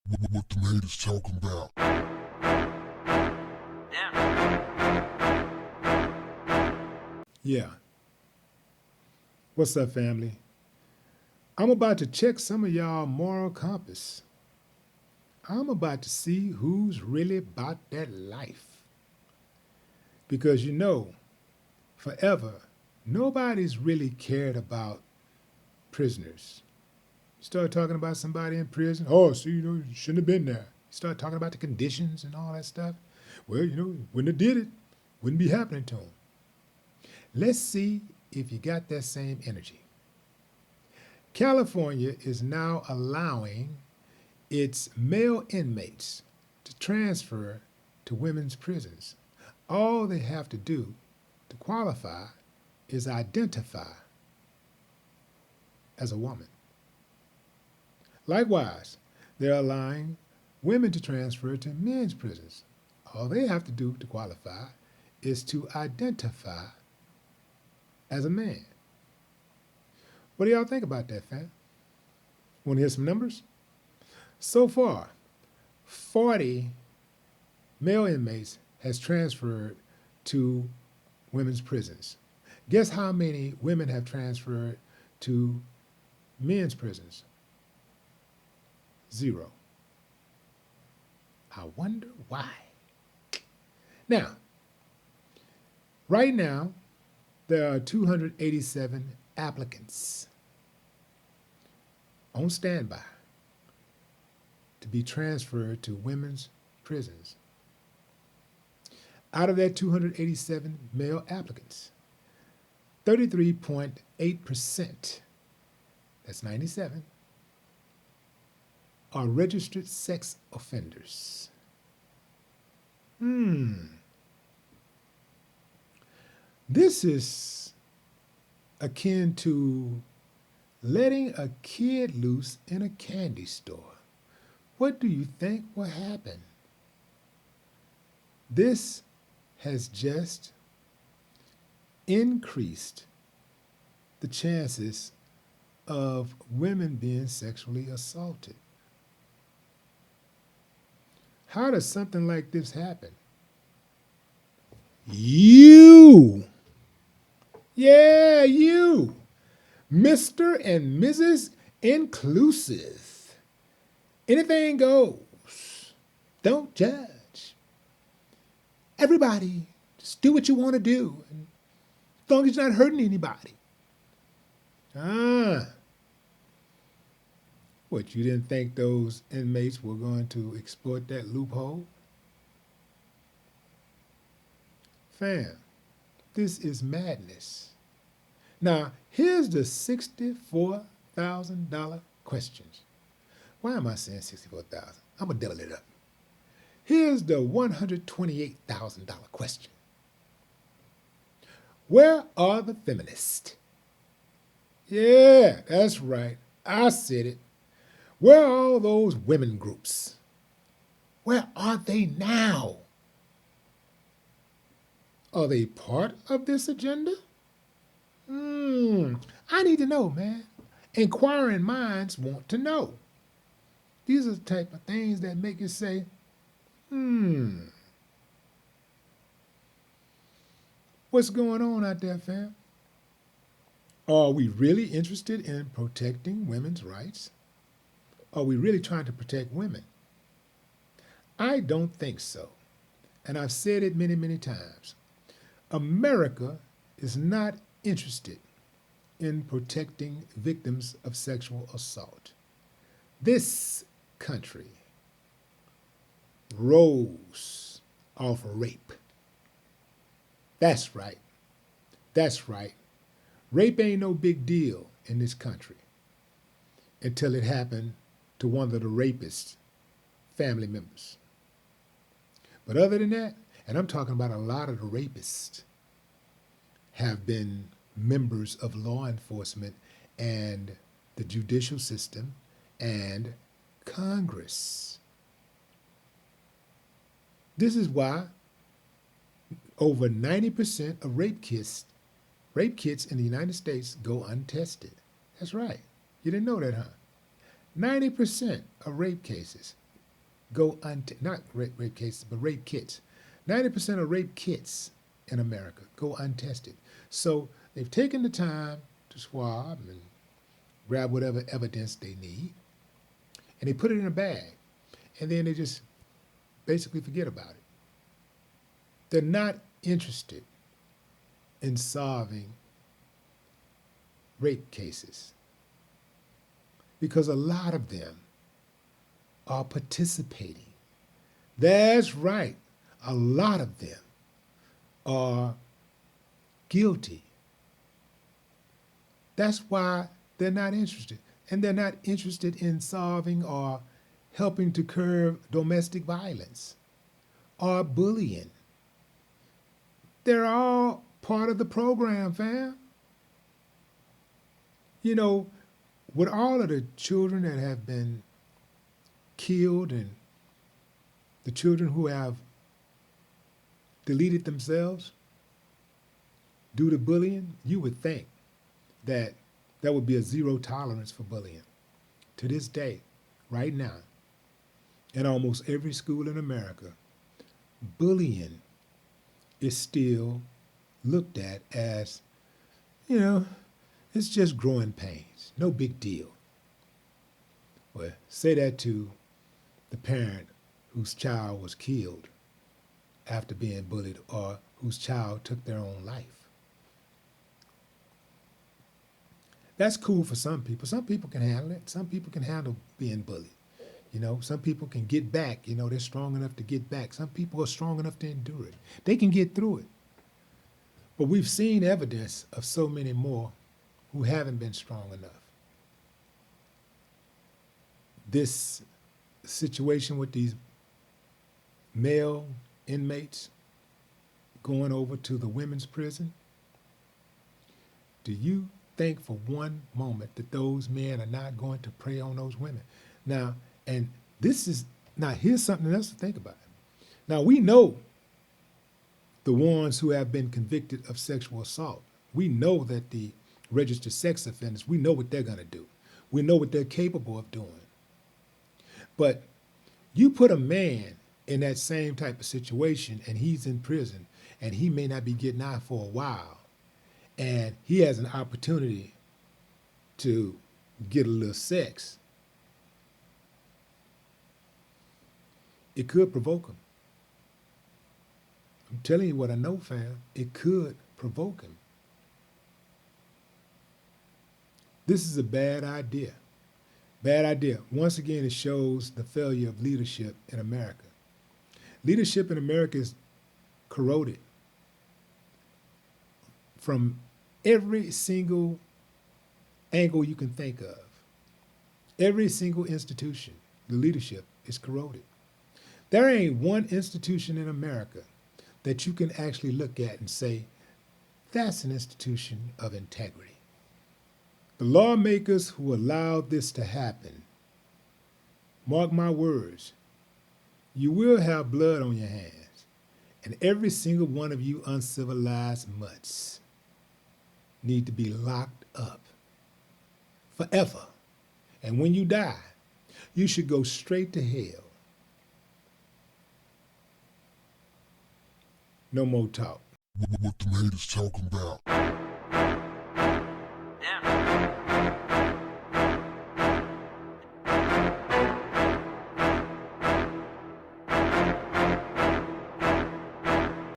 What the haters talking about? Yeah. What's up, family? I'm about to check some of y'all moral compass. I'm about to see who's really about that life. Because forever, nobody's really cared about prisoners. You start talking about somebody in prison, oh, so you shouldn't have been there. You start talking about the conditions and all that stuff. Well, wouldn't have did it, wouldn't be happening to them. Let's see if you got that same energy. California is now allowing its male inmates to transfer to women's prisons. All they have to do to qualify is identify as a woman. Likewise, they're allowing women to transfer to men's prisons. All they have to do to qualify is to identify as a man. What do y'all think about that, fam? Want to hear some numbers? So far, 40 male inmates has transferred to women's prisons. Guess how many women have transferred to men's prisons? 0. I wonder why. Now, right now, there are 287 applicants on standby to be transferred to women's prisons. Out of that 287 male applicants, 33.8%, that's 97, are registered sex offenders. This is akin to letting a kid loose in a candy store. What do you think will happen? This has just increased the chances of women being sexually assaulted. How does something like this happen? You, Mr. and Mrs. Inclusive. Anything goes. Don't judge. Everybody, just do what you want to do, as long as you're not hurting anybody. What, you didn't think those inmates were going to exploit that loophole? Fam, this is madness. Now, here's the $64,000 questions. Why am I saying 64,000? I'm going to double it up. Here's the $128,000 question. Where are the feminists? Yeah, that's right. I said it. Where are all those women groups? Where are they now? Are they part of this agenda? I need to know, man. Inquiring minds want to know. These are the type of things that make you say, what's going on out there, fam? Are we really interested in protecting women's rights? Are we really trying to protect women? I don't think so. And I've said it many, many times. America is not interested in protecting victims of sexual assault. This country rose off rape. That's right. That's right. Rape ain't no big deal in this country until it happened to one of the rapist's family members. But other than that, and I'm talking about a lot of the rapists have been members of law enforcement and the judicial system and Congress. This is why over 90% of rape kits in the United States go untested. That's right. You didn't know that, huh? 90% of rape cases go not rape cases, but rape kits. 90% of rape kits in America go untested. So they've taken the time to swab and grab whatever evidence they need, and they put it in a bag, and then they just basically forget about it. They're not interested in solving rape cases because a lot of them are participating. That's right. A lot of them are guilty. That's why they're not interested. And they're not interested in solving or helping to curb domestic violence or bullying. They're all part of the program, fam. You know, with all of the children that have been killed and the children who have deleted themselves due to bullying, you would think that there would be a zero tolerance for bullying. To this day, right now, in almost every school in America, bullying is still looked at as, it's just growing pains, no big deal. Well, say that to the parent whose child was killed after being bullied or whose child took their own life. That's cool for some people. Some people can handle it. Some people can handle being bullied. Some people can get back. They're strong enough to get back. Some people are strong enough to endure it. They can get through it. But we've seen evidence of so many more who haven't been strong enough. This situation with these male inmates going over to the women's prison, do you think for one moment that those men are not going to prey on those women? Now, and here's something else to think about. Now, we know the ones who have been convicted of sexual assault. We know that the registered sex offenders, we know what they're going to do. We know what they're capable of doing. But you put a man in that same type of situation and he's in prison and he may not be getting out for a while and he has an opportunity to get a little sex, it could provoke him. I'm telling you what I know, fam. It could provoke him. This is a bad idea. Bad idea. Once again, it shows the failure of leadership in America. Leadership in America is corroded from every single angle you can think of. Every single institution, the leadership is corroded. There ain't one institution in America that you can actually look at and say, that's an institution of integrity. The lawmakers who allowed this to happen, mark my words, you will have blood on your hands, and every single one of you uncivilized mutts need to be locked up forever. And when you die, you should go straight to hell. No more talk. What the haters talking about?